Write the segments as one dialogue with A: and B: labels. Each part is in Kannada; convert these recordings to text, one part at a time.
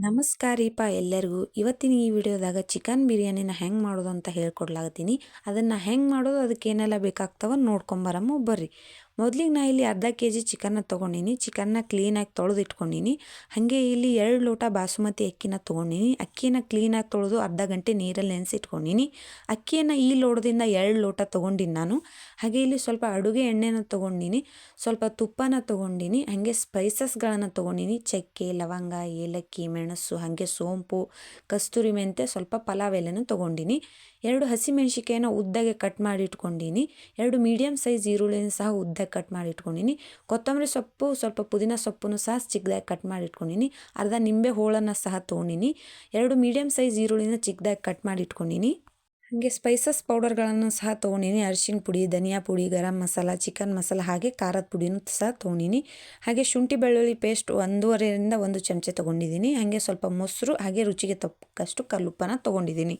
A: ನಮಸ್ಕಾರ ರೀಪಾ ಎಲ್ಲರಿಗೂ. ಇವತ್ತಿನ ಈ ವಿಡಿಯೋದಾಗ ಚಿಕನ್ ಬಿರಿಯಾನಿನ ಹೆಂಗೆ ಮಾಡೋದು ಅಂತ ಹೇಳ್ಕೊಡ್ಲಾಗತ್ತೀನಿ. ಅದನ್ನು ಹೆಂಗೆ ಮಾಡೋದು, ಅದಕ್ಕೆ ಏನೆಲ್ಲ ಬೇಕಾಗ್ತವ ನೋಡ್ಕೊಂಬರಮ್ಮ ಬರ್ರಿ. ಮೊದಲಿಗೆ ನಾ ಇಲ್ಲಿ ಅರ್ಧ ಕೆಜಿ ಚಿಕನ್ನ ತೊಗೊಂಡಿನಿ. ಚಿಕನ್ನ ಕ್ಲೀನಾಗಿ ತೊಳೆದು ಇಟ್ಕೊಂಡೀನಿ. ಹಾಗೆ ಇಲ್ಲಿ 2 ಲೋಟ ಬಾಸುಮತಿ ಅಕ್ಕಿನ ತೊಗೊಂಡಿನಿ. ಅಕ್ಕಿನ ಕ್ಲೀನಾಗಿ ತೊಳೆದು ಅರ್ಧ ಗಂಟೆ ನೀರಲ್ಲಿ ನೆನೆಸಿಟ್ಕೊಂಡಿನಿ. ಅಕ್ಕಿಯನ್ನು ಈ ಲೋಟದಿಂದ 2 ಲೋಟ ತೊಗೊಂಡಿನಿ ನಾನು. ಹಾಗೆ ಇಲ್ಲಿ ಸ್ವಲ್ಪ ಅಡುಗೆ ಎಣ್ಣೆನ ತೊಗೊಂಡಿನಿ, ಸ್ವಲ್ಪ ತುಪ್ಪನ ತೊಗೊಂಡಿನಿ. ಹಾಗೆ ಸ್ಪೈಸಸ್ಗಳನ್ನು ತೊಗೊಂಡಿನಿ. ಚಕ್ಕೆ, ಲವಂಗ, ಏಲಕ್ಕಿ, ಮೆಣಸು, ಹಾಗೆ ಸೋಂಪು, ಕಸ್ತೂರಿ ಮೆಂತೆ, ಸ್ವಲ್ಪ ಪಲಾವ್ ಎಲೆನೂ ತೊಗೊಂಡಿನಿ. 2 ಹಸಿಮೆಣ್ಸಿಕಾಯಿನ ಉದ್ದಾಗೆ ಕಟ್ ಮಾಡಿ ಇಟ್ಕೊಂಡಿನಿ. 2 ಮೀಡಿಯಮ್ ಸೈಜ್ ಈರುಳ್ಳಿನ ಸಹ ಉದ್ದಾಗಿ ಕಟ್ ಮಾಡಿ ಇಟ್ಕೊಂಡಿನಿ. ಕೊತ್ತಂಬರಿ ಸೊಪ್ಪು, ಸ್ವಲ್ಪ ಪುದೀನ ಸೊಪ್ಪನ್ನು ಸಹ ಚಿಕ್ಕದಾಗಿ ಕಟ್ ಮಾಡಿ ಇಟ್ಕೊಂಡಿನಿ. ಅರ್ಧ ನಿಂಬೆ ಹೋಳನ್ನು ಸಹ ತೊಗೊಂಡಿನಿ. 2 ಮೀಡಿಯಮ್ ಸೈಜ್ ಈರುಳ್ಳಿನ ಚಿಕ್ಕದಾಗಿ ಕಟ್ ಮಾಡಿ ಇಟ್ಕೊಂಡಿನಿ. ಹಾಗೆ ಸ್ಪೈಸಸ್ ಪೌಡರ್ಗಳನ್ನು ಸಹ ತೊಗೊಂಡಿನಿ. ಅರಿಶಿನ ಪುಡಿ, ಧನಿಯಾ ಪುಡಿ, ಗರಂ ಮಸಾಲ, ಚಿಕನ್ ಮಸಾಲ, ಹಾಗೆ ಖಾರದ ಪುಡಿನೂ ಸಹ ತೊಗೊಂಡಿನಿ. ಹಾಗೆ ಶುಂಠಿ ಬೆಳ್ಳುಳ್ಳಿ ಪೇಸ್ಟ್ 1.5ರಿಂದ 1 ಚಮಚ ತೊಗೊಂಡಿದ್ದೀನಿ. ಹಾಗೆ ಸ್ವಲ್ಪ ಮೊಸರು, ಹಾಗೆ ರುಚಿಗೆ ತಕ್ಕಷ್ಟು ಕಲ್ಲುಪ್ಪನ ತೊಗೊಂಡಿದ್ದೀನಿ.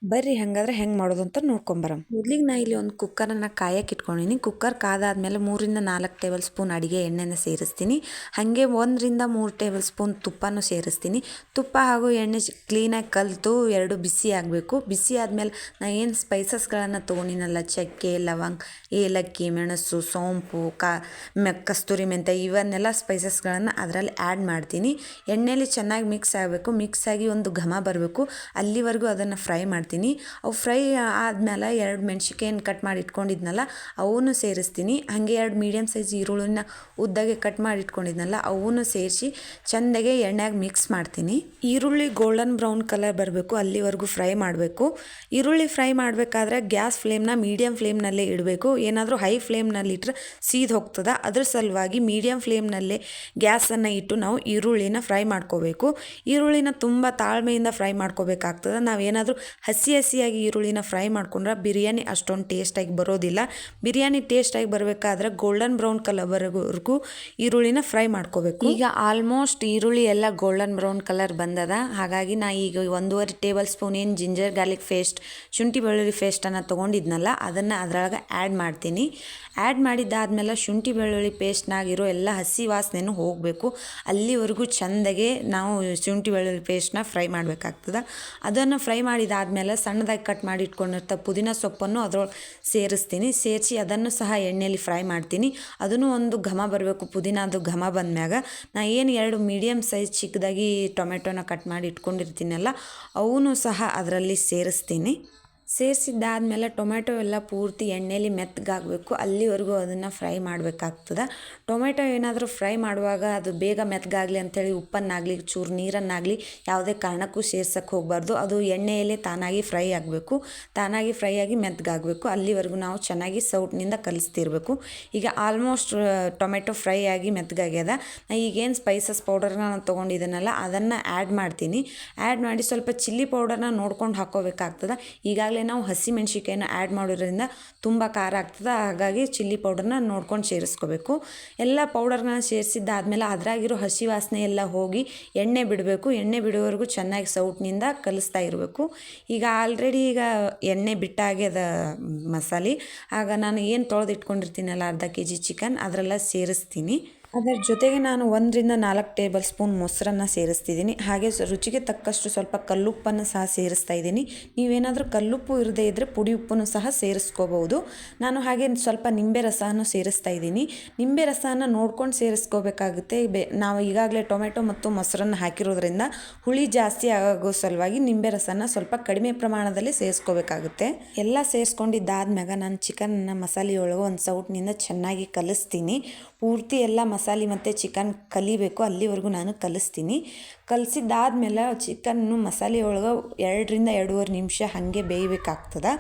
A: ಬರ್ರಿ ಹಾಗಾದ್ರೆ ಹೆಂಗೆ ಮಾಡೋದು ಅಂತ ನೋಡ್ಕೊಂಬರಂ. ಮೊದಲಿಗೆ ನಾ ಇಲ್ಲಿ ಒಂದು ಕುಕ್ಕರನ್ನು ಕಾಯಕ್ಕೆ ಇಟ್ಕೊಂಡಿನಿ. ಕುಕ್ಕರ್ ಕಾದಾದ್ಮೇಲೆ 3ರಿಂದ 4 ಟೇಬಲ್ ಸ್ಪೂನ್ ಅಡುಗೆ ಎಣ್ಣೆನ ಸೇರಿಸ್ತೀನಿ. ಹಾಗೆ 1ರಿಂದ 3 ಟೇಬಲ್ ಸ್ಪೂನ್ ತುಪ್ಪನೂ ಸೇರಿಸ್ತೀನಿ. ತುಪ್ಪ ಹಾಗೂ ಎಣ್ಣೆ ಕ್ಲೀನಾಗಿ ಕಲಿತು 2 ಬಿಸಿ ಆಗಬೇಕು. ಬಿಸಿ ಆದಮೇಲೆ ನಾ ಏನು ಸ್ಪೈಸಸ್ಗಳನ್ನು ತೊಗೊಂಡಿನಲ್ಲ, ಚಕ್ಕೆ, ಲವಂಗ, ಏಲಕ್ಕಿ, ಮೆಣಸು, ಸೋಂಪು, ಕಸ್ತೂರಿ ಮೆಂತೆ, ಇವನ್ನೆಲ್ಲ ಸ್ಪೈಸಸ್ಗಳನ್ನು ಅದರಲ್ಲಿ ಆ್ಯಡ್ ಮಾಡ್ತೀನಿ. ಎಣ್ಣೆಯಲ್ಲಿ ಚೆನ್ನಾಗಿ ಮಿಕ್ಸ್ ಆಗಬೇಕು. ಮಿಕ್ಸ್ ಆಗಿ ಒಂದು ಘಮ ಬರಬೇಕು, ಅಲ್ಲಿವರೆಗೂ ಅದನ್ನು ಫ್ರೈ ಮಾಡ್ತೀನಿ. ಅವು ಫ್ರೈ ಆದಮೇಲೆ 2 ಮೆಣ್ಸಿಕಾಯನ್ನು ಕಟ್ ಮಾಡಿ ಇಟ್ಕೊಂಡಿದ್ನಲ್ಲ ಅವನ್ನೂ ಸೇರಿಸ್ತೀನಿ. ಹಾಗೆ 2 ಮೀಡಿಯಮ್ ಸೈಜ್ ಈರುಳ್ಳಿನ ಉದ್ದಾಗೆ ಕಟ್ ಮಾಡಿ ಇಟ್ಕೊಂಡಿದ್ನಲ್ಲ ಅವನ್ನೂ ಸೇರಿಸಿ ಚೆಂದಾಗೆ ಎಣ್ಣೆಗೆ ಮಿಕ್ಸ್ ಮಾಡ್ತೀನಿ. ಈರುಳ್ಳಿ ಗೋಲ್ಡನ್ ಬ್ರೌನ್ ಕಲರ್ ಬರಬೇಕು, ಅಲ್ಲಿವರೆಗೂ ಫ್ರೈ ಮಾಡಬೇಕು. ಈರುಳ್ಳಿ ಫ್ರೈ ಮಾಡಬೇಕಾದ್ರೆ ಗ್ಯಾಸ್ ಫ್ಲೇಮ್ನ ಮೀಡಿಯಮ್ ಫ್ಲೇಮ್ನಲ್ಲೇ ಇಡಬೇಕು. ಏನಾದರೂ ಹೈ ಫ್ಲೇಮ್ನಲ್ಲಿ ಇಟ್ಟರೆ ಸೀದು ಹೋಗ್ತದೆ. ಅದ್ರ ಸಲುವಾಗಿ ಮೀಡಿಯಮ್ ಫ್ಲೇಮ್ನಲ್ಲೇ ಗ್ಯಾಸನ್ನು ಇಟ್ಟು ನಾವು ಈರುಳ್ಳಿನ ಫ್ರೈ ಮಾಡ್ಕೋಬೇಕು. ಈರುಳ್ಳಿನ ತುಂಬ ತಾಳ್ಮೆಯಿಂದ ಫ್ರೈ ಮಾಡ್ಕೋಬೇಕಾಗ್ತದೆ. ನಾವೇನಾದರೂ ಹಸಿಯಾಗಿ ಈರುಳ್ಳಿನ ಫ್ರೈ ಮಾಡ್ಕೊಂಡ್ರೆ ಬಿರಿಯಾನಿ ಅಷ್ಟೊಂದು ಟೇಸ್ಟಾಗಿ ಬರೋದಿಲ್ಲ. ಬಿರಿಯಾನಿ ಟೇಸ್ಟಾಗಿ ಬರಬೇಕಾದ್ರೆ ಗೋಲ್ಡನ್ ಬ್ರೌನ್ ಕಲರ್ವರೆಗೂ ಈರುಳ್ಳಿನ ಫ್ರೈ ಮಾಡ್ಕೋಬೇಕು. ಈಗ ಆಲ್ಮೋಸ್ಟ್ ಈರುಳ್ಳಿ ಎಲ್ಲ ಗೋಲ್ಡನ್ ಬ್ರೌನ್ ಕಲರ್ ಬಂದದ. ಹಾಗಾಗಿ ನಾ ಈಗ 1.5 ಟೇಬಲ್ ಸ್ಪೂನ್ ಏನು ಜಿಂಜರ್ ಗಾರ್ಲಿಕ್ ಪೇಸ್ಟ್, ಶುಂಠಿ ಬೆಳ್ಳುಳ್ಳಿ ಪೇಸ್ಟನ್ನು ತೊಗೊಂಡಿದ್ನಲ್ಲ ಅದನ್ನು ಅದರೊಳಗೆ ಆ್ಯಡ್ ಮಾಡ್ತೀನಿ. ಆ್ಯಡ್ ಮಾಡಿದ್ದಾದ್ಮೇಲೆ ಶುಂಠಿ ಬೆಳ್ಳುಳ್ಳಿ ಪೇಸ್ಟ್ನಾಗಿರೋ ಎಲ್ಲ ಹಸಿ ವಾಸನೆನೂ ಹೋಗಬೇಕು. ಅಲ್ಲಿವರೆಗೂ ಚೆಂದಾಗೆ ನಾವು ಶುಂಠಿ ಬೆಳ್ಳುಳ್ಳಿ ಪೇಸ್ಟ್ನ ಫ್ರೈ ಮಾಡಬೇಕಾಗ್ತದೆ. ಅದನ್ನು ಫ್ರೈ ಮಾಡಿದಾದ್ಮೇಲೆ ಸಣ್ಣದಾಗಿ ಕಟ್ ಮಾಡಿ ಇಟ್ಕೊಂಡಿರ್ತ ಪುದೀನ ಸೊಪ್ಪನ್ನು ಅದ್ರೊಳಗೆ ಸೇರಿಸ್ತೀನಿ. ಸೇರಿಸಿ ಅದನ್ನು ಸಹ ಎಣ್ಣೆಯಲ್ಲಿ ಫ್ರೈ ಮಾಡ್ತೀನಿ. ಅದನ್ನು ಒಂದು ಘಮ ಬರಬೇಕು. ಪುದೀನದು ಘಮ ಬಂದ್ಮ್ಯಾಗ ನಾ ಏನು 2 ಮೀಡಿಯಮ್ ಸೈಜ್ ಚಿಕ್ಕದಾಗಿ ಟೊಮೆಟೊನ ಕಟ್ ಮಾಡಿ ಇಟ್ಕೊಂಡಿರ್ತೀನಲ್ಲ ಅವನ್ನೂ ಸಹ ಅದರಲ್ಲಿ ಸೇರಿಸ್ತೀನಿ. ಸೇರಿಸಿದ್ದಾದ್ಮೇಲೆ ಟೊಮೆಟೊ ಎಲ್ಲ ಪೂರ್ತಿ ಎಣ್ಣೆಯಲ್ಲಿ ಮೆತ್ತಗಾಗಬೇಕು, ಅಲ್ಲಿವರೆಗೂ ಅದನ್ನು ಫ್ರೈ ಮಾಡಬೇಕಾಗ್ತದೆ. ಟೊಮೆಟೊ ಏನಾದರೂ ಫ್ರೈ ಮಾಡುವಾಗ ಅದು ಬೇಗ ಮೆತ್ತಗಾಗಲಿ ಅಂಥೇಳಿ ಉಪ್ಪನ್ನಾಗಲಿ ಚೂರು ನೀರನ್ನಾಗಲಿ ಯಾವುದೇ ಕಾರಣಕ್ಕೂ ಸೇರ್ಸಕ್ಕೆ ಹೋಗಬಾರ್ದು. ಅದು ಎಣ್ಣೆಯಲ್ಲೇ ತಾನಾಗಿ ಫ್ರೈ ಆಗಬೇಕು. ತಾನಾಗಿ ಫ್ರೈ ಆಗಿ ಮೆತ್ತಗಾಗಬೇಕು. ಅಲ್ಲಿವರೆಗೂ ನಾವು ಚೆನ್ನಾಗಿ ಸೌಟ್ನಿಂದ ಕಲಿಸ್ತಿರ್ಬೇಕು. ಈಗ ಆಲ್ಮೋಸ್ಟ್ ಟೊಮೆಟೊ ಫ್ರೈ ಆಗಿ ಮೆತ್ತಗಾಗ್ಯದ. ಈಗೇನು ಸ್ಪೈಸಸ್ ಪೌಡರ್ನ ನಾನು ತೊಗೊಂಡಿದ್ದೀನಲ್ಲ ಅದನ್ನು ಆ್ಯಡ್ ಮಾಡ್ತೀನಿ. ಆ್ಯಡ್ ಮಾಡಿ ಸ್ವಲ್ಪ ಚಿಲ್ಲಿ ಪೌಡರ್ನ ನೋಡ್ಕೊಂಡು ಹಾಕ್ಕೋಬೇಕಾಗ್ತದೆ. ಈಗಾಗಲೇ ನಾವು ಹಸಿ ಮೆಣ್ಸಿಕಾಯಿನ ಆ್ಯಡ್ ಮಾಡೋದ್ರಿಂದ ತುಂಬ ಖಾರ ಆಗ್ತದೆ. ಹಾಗಾಗಿ ಚಿಲ್ಲಿ ಪೌಡರ್ನ ನೋಡ್ಕೊಂಡು ಸೇರಿಸ್ಕೋಬೇಕು. ಎಲ್ಲ ಪೌಡರ್ನ ಸೇರಿಸಿದ್ದಾದ್ಮೇಲೆ ಅದ್ರಾಗಿರೋ ಹಸಿ ವಾಸನೆ ಎಲ್ಲ ಹೋಗಿ ಎಣ್ಣೆ ಬಿಡಬೇಕು. ಎಣ್ಣೆ ಬಿಡುವವರೆಗೂ ಚೆನ್ನಾಗಿ ಸೌಟ್ನಿಂದ ಕಲಿಸ್ತಾ ಇರಬೇಕು. ಈಗ ಆಲ್ರೆಡಿ ಎಣ್ಣೆ ಬಿಟ್ಟಾಗ್ಯದ ಮಸಾಲೆ. ಆಗ ನಾನು ಏನು ತೊಳೆದು ಇಟ್ಕೊಂಡಿರ್ತೀನಲ್ಲ ಅರ್ಧ ಕೆಜಿ ಚಿಕನ್ ಅದರೆಲ್ಲ ಸೇರಿಸ್ತೀನಿ. ಅದರ ಜೊತೆಗೆ ನಾನು 1ರಿಂದ 4 ಟೇಬಲ್ ಸ್ಪೂನ್ ಮೊಸರನ್ನು ಸೇರಿಸ್ತಿದ್ದೀನಿ. ಹಾಗೆ ರುಚಿಗೆ ತಕ್ಕಷ್ಟು ಸ್ವಲ್ಪ ಕಲ್ಲುಪ್ಪನ್ನು ಸಹ ಸೇರಿಸ್ತಾ ಇದ್ದೀನಿ. ನೀವೇನಾದರೂ ಕಲ್ಲುಪ್ಪು ಇರದೇ ಇದ್ದರೆ ಪುಡಿ ಉಪ್ಪನ್ನು ಸಹ ಸೇರಿಸ್ಕೋಬಹುದು. ನಾನು ಹಾಗೆ ಸ್ವಲ್ಪ ನಿಂಬೆ ರಸವನ್ನು ಸೇರಿಸ್ತಾ ಇದ್ದೀನಿ. ನಿಂಬೆ ರಸನ ನೋಡ್ಕೊಂಡು ಸೇರಿಸ್ಕೋಬೇಕಾಗುತ್ತೆ. ನಾವು ಈಗಾಗಲೇ ಟೊಮೆಟೊ ಮತ್ತು ಮೊಸರನ್ನು ಹಾಕಿರೋದ್ರಿಂದ ಹುಳಿ ಜಾಸ್ತಿ ಆಗೋ ಸಲುವಾಗಿ ನಿಂಬೆ ರಸನ ಸ್ವಲ್ಪ ಕಡಿಮೆ ಪ್ರಮಾಣದಲ್ಲಿ ಸೇರಿಸ್ಕೋಬೇಕಾಗುತ್ತೆ. ಎಲ್ಲ ಸೇರಿಸ್ಕೊಂಡಿದ್ದಾದ್ಮ್ಯಾಗ ನಾನು ಚಿಕನ್ನ ಮಸಾಲೆಯೊಳಗೆ ಒಂದು ಸೌಟ್ನಿಂದ ಚೆನ್ನಾಗಿ ಕಲಿಸ್ತೀನಿ. ಪೂರ್ತಿ ಎಲ್ಲ ಮಸಾಲೆ ಮತ್ತು ಚಿಕನ್ ಕಲಿಬೇಕು, ಅಲ್ಲಿವರೆಗೂ ನಾನು ಕಲಿಸ್ತೀನಿ. ಕಲಿಸಿದ್ದಾದ್ಮೇಲೆ ಚಿಕನ್ನು ಮಸಾಲೆ ಒಳಗೆ 2ರಿಂದ 2.5 ನಿಮಿಷ ಹಾಗೆ ಬೇಯಬೇಕಾಗ್ತದೆ.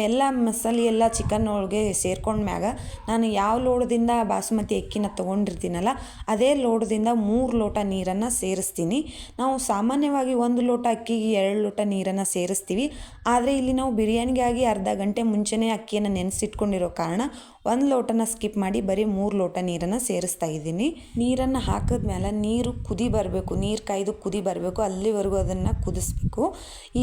A: ಎಲ್ಲ ಮಸಾಲೆ ಎಲ್ಲ ಚಿಕನ್ ಒಳಗೆ ಸೇರ್ಕೊಂಡ್ಮ್ಯಾಗ ನಾನು ಯಾವ ಲೋಟದಿಂದ ಬಾಸುಮತಿ ಅಕ್ಕಿನ ತೊಗೊಂಡಿರ್ತೀನಲ್ಲ ಅದೇ ಲೋಟದಿಂದ 3 ಲೋಟ ನೀರನ್ನು ಸೇರಿಸ್ತೀನಿ. ನಾವು ಸಾಮಾನ್ಯವಾಗಿ 1 ಲೋಟ ಅಕ್ಕಿಗೆ 2 ಲೋಟ ನೀರನ್ನು ಸೇರಿಸ್ತೀವಿ. ಆದರೆ ಇಲ್ಲಿ ನಾವು ಬಿರಿಯಾನಿಗಾಗಿ ಅರ್ಧ ಗಂಟೆ ಮುಂಚೆನೇ ಅಕ್ಕಿಯನ್ನು ನೆನೆಸಿಟ್ಕೊಂಡಿರೋ ಕಾರಣ 1 ಲೋಟನ ಸ್ಕಿಪ್ ಮಾಡಿ ಬರೀ 3 ಲೋಟ ನೀರನ್ನು ಸೇರಿಸ್ತಾ ಇದ್ದೀನಿ. ನೀರನ್ನು ಹಾಕಿದ್ಮೇಲೆ ನೀರು ಕುದಿ ಬರಬೇಕು. ನೀರು ಕಾಯ್ದು ಕುದಿ ಬರಬೇಕು, ಅಲ್ಲಿವರೆಗೂ ಅದನ್ನು ಕುದಿಸ್ಬೇಕು.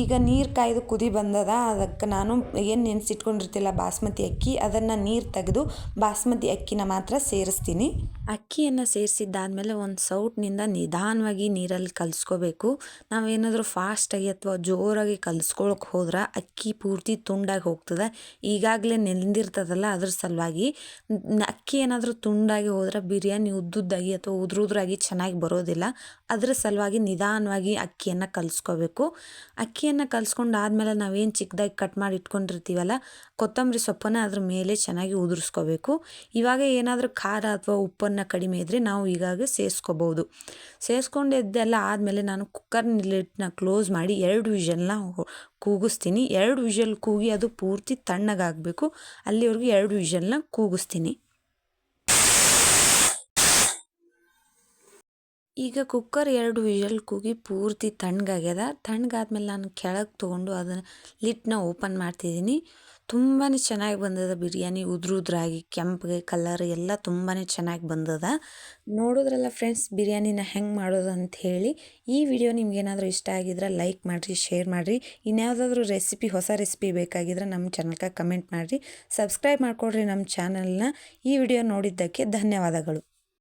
A: ಈಗ ನೀರು ಕಾಯ್ದು ಕುದಿ ಬಂದದ, ಅದಕ್ಕೆ ನಾನು ಏನು ನೆನೆಸಿಟ್ಕೊಂಡಿರ್ತಿಲ್ಲ ಬಾಸ್ಮತಿ ಅಕ್ಕಿ, ಅದನ್ನು ನೀರು ತೆಗೆದು ಬಾಸ್ಮತಿ ಅಕ್ಕಿನ ಮಾತ್ರ ಸೇರಿಸ್ತೀನಿ. ಅಕ್ಕಿಯನ್ನು ಸೇರಿಸಿದ್ದಾದಮೇಲೆ ಒಂದು ಸೌಟ್ನಿಂದ ನಿಧಾನವಾಗಿ ನೀರಲ್ಲಿ ಕಲಿಸ್ಕೋಬೇಕು. ನಾವೇನಾದರೂ ಫಾಸ್ಟಾಗಿ ಅಥವಾ ಜೋರಾಗಿ ಕಲಿಸ್ಕೊಳಕ್ಕೆ ಹೋದ್ರೆ ಅಕ್ಕಿ ಪೂರ್ತಿ ತುಂಡಾಗಿ ಹೋಗ್ತದೆ. ಈಗಾಗಲೇ ನೆಂದಿರ್ತದಲ್ಲ, ಅದ್ರ ಸಲುವಾಗಿ ಅಕ್ಕಿ ಏನಾದರೂ ತುಂಡಾಗಿ ಹೋದ್ರೆ ಬಿರಿಯಾನಿ ಉದ್ದುದ್ದಾಗಿ ಅಥವಾ ಉದುರಾಗಿ ಚೆನ್ನಾಗಿ ಬರೋದಿಲ್ಲ. ಅದ್ರ ಸಲುವಾಗಿ ನಿಧಾನವಾಗಿ ಅಕ್ಕಿಯನ್ನು ಕಲಿಸ್ಕೋಬೇಕು. ಅಕ್ಕಿಯನ್ನು ಕಲಿಸ್ಕೊಂಡು ಆದಮೇಲೆ ನಾವೇನು ಚಿಕ್ಕದಾಗಿ ಕಟ್ ಮಾಡಿ ಇಟ್ಕೊಂಡಿರ್ತೀವಲ್ಲ ಕೊತ್ತಂಬರಿ ಸೊಪ್ಪನ್ನು ಅದ್ರ ಮೇಲೆ ಚೆನ್ನಾಗಿ ಉದುರಿಸ್ಕೋಬೇಕು. ಇವಾಗ ಏನಾದರೂ ಖಾರ ಅಥವಾ ಉಪ್ಪನ್ನು ಕಡಿಮೆ ಇದ್ದರೆ ನಾವು ಈಗಾಗ ಸೇರಿಸ್ಕೋಬೋದು. ಸೇರಿಸ್ಕೊಂಡಿದ್ದೆಲ್ಲ ಆದಮೇಲೆ ನಾನು ಕುಕ್ಕರ್ ಲಿಡ್ನ ಕ್ಲೋಸ್ ಮಾಡಿ 2 ವಿಷಲ್ನ ಕೂಗಿಸ್ತೀನಿ. 2 ವಿಷಲ್ ಕೂಗಿ ಅದು ಪೂರ್ತಿ ತಣ್ಣಗಾಗಬೇಕು, ಅಲ್ಲಿವರೆಗೂ 2 ವಿಷಲ್ನ ಕೂಗಿಸ್ತೀನಿ. ಈಗ ಕುಕ್ಕರ್ 2 ವಿಷಲ್ ಕೂಗಿ ಪೂರ್ತಿ ತಣ್ಣಗಾಗ್ಯದ. ತಣ್ಣಗಾದ್ಮೇಲೆ ನಾನು ಕೆಳಗೆ ತೊಗೊಂಡು ಅದನ್ನು ಲಿಡ್ನ ಓಪನ್ ಮಾಡ್ತಿದ್ದೀನಿ. ತುಂಬಾ ಚೆನ್ನಾಗಿ ಬಂದದ ಬಿರಿಯಾನಿ, ಉದುರಾಗಿ ಕೆಂಪಗೆ ಕಲರ್ ಎಲ್ಲ ತುಂಬಾ ಚೆನ್ನಾಗಿ ಬಂದದ. ನೋಡಿದ್ರಲ್ಲ ಫ್ರೆಂಡ್ಸ್ ಬಿರಿಯಾನಿನ ಹೆಂಗೆ ಮಾಡೋದು ಅಂತ ಹೇಳಿ. ಈ ವಿಡಿಯೋ ನಿಮ್ಗೇನಾದರೂ ಇಷ್ಟ ಆಗಿದ್ರೆ ಲೈಕ್ ಮಾಡಿರಿ, ಶೇರ್ ಮಾಡಿರಿ. ಇನ್ಯಾವುದಾದ್ರೂ ಹೊಸ ರೆಸಿಪಿ ಬೇಕಾಗಿದ್ರೆ ನಮ್ಮ ಚಾನಲ್ಗೆ ಕಮೆಂಟ್ ಮಾಡಿರಿ. ಸಬ್ಸ್ಕ್ರೈಬ್ ಮಾಡ್ಕೊಳ್ರಿ ನಮ್ಮ ಚಾನಲ್ನ. ಈ ವಿಡಿಯೋ ನೋಡಿದ್ದಕ್ಕೆ ಧನ್ಯವಾದಗಳು.